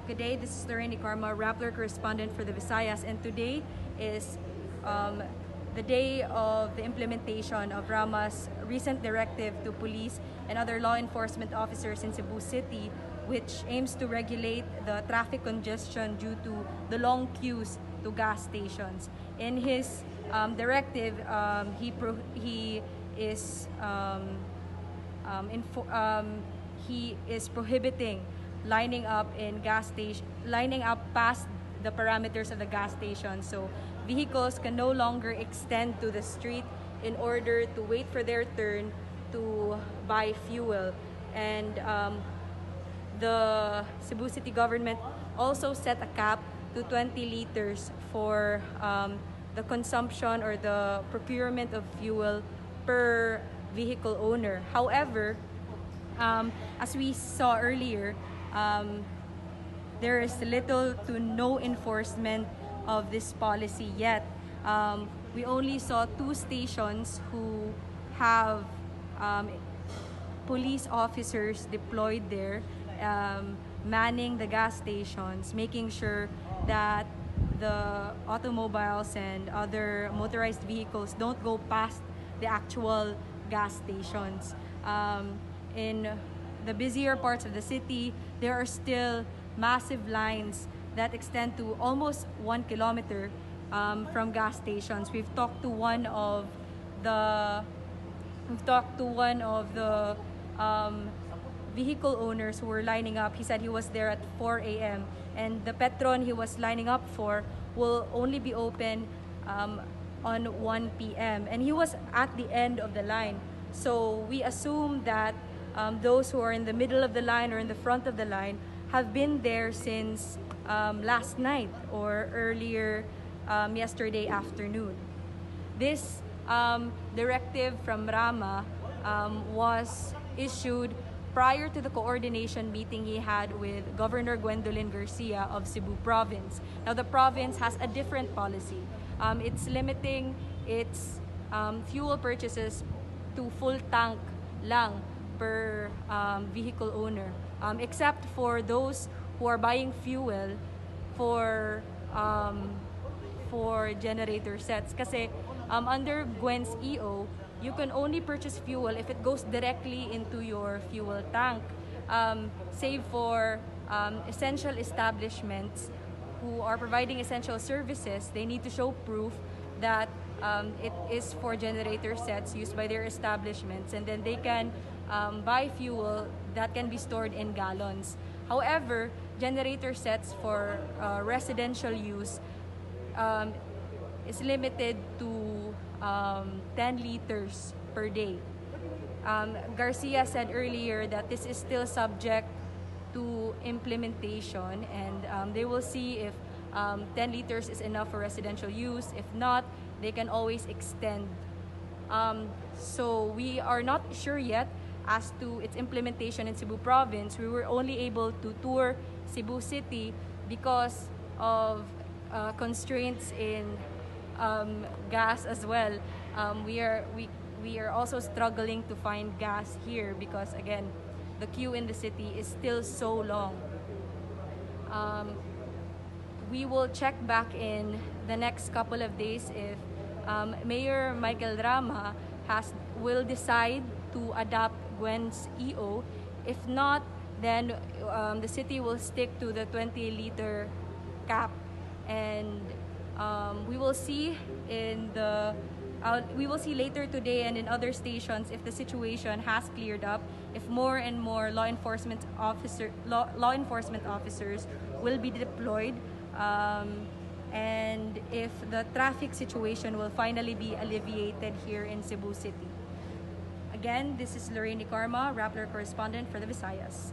Good day, this is Lorraine Karma, Rappler correspondent for the Visayas, and today is the day of the implementation of Rama's recent directive to police and other law enforcement officers in Cebu City, which aims to regulate the traffic congestion due to the long queues to gas stations. In his directive, he is prohibiting lining up past the parameters of the gas station. So vehicles can no longer extend to the street in order to wait for their turn to buy fuel. And the Cebu City government also set a cap to 20 liters for the consumption or the procurement of fuel per vehicle owner. However, as we saw earlier, there is little to no enforcement of this policy yet. We only saw 2 stations who have police officers deployed there, manning the gas stations, making sure that the automobiles and other motorized vehicles don't go past the actual gas stations. In the busier parts of the city, there are still massive lines that extend to almost 1 kilometer from gas stations. We've talked to one of the vehicle owners who were lining up. He said he was there at 4 a.m. and the Petron he was lining up for will only be open on 1 p.m. and he was at the end of the line. So we assume that those who are in the middle of the line or in the front of the line have been there since last night or earlier yesterday afternoon. This directive from Rama was issued prior to the coordination meeting he had with Governor Gwendolyn Garcia of Cebu Province. Now, the province has a different policy. It's limiting its fuel purchases to full tank lang per vehicle owner, except for those who are buying fuel for generator sets. Kasi under Gwen's EO, you can only purchase fuel if it goes directly into your fuel tank, save for essential establishments who are providing essential services. They need to show proof that it is for generator sets used by their establishments, and then they can buy fuel that can be stored in gallons. However, generator sets for residential use is limited to 10 liters per day. Garcia said earlier that this is still subject to implementation, and they will see if 10 liters is enough for residential use. If not, they can always extend. So we are not sure yet as to its implementation in Cebu Province. We were only able to tour Cebu City because of constraints in gas as well. We are also struggling to find gas here because, again, the queue in the city is still so long. We will check back in the next couple of days if Mayor Michael Rama will decide to adopt Gwen's EO. If not, then the city will stick to the 20-liter cap, and we will see later today and in other stations if the situation has cleared up, if more and more law enforcement officers will be deployed, and if the traffic situation will finally be alleviated here in Cebu City. Again, this is Lorraine Karma, Rappler correspondent for the Visayas.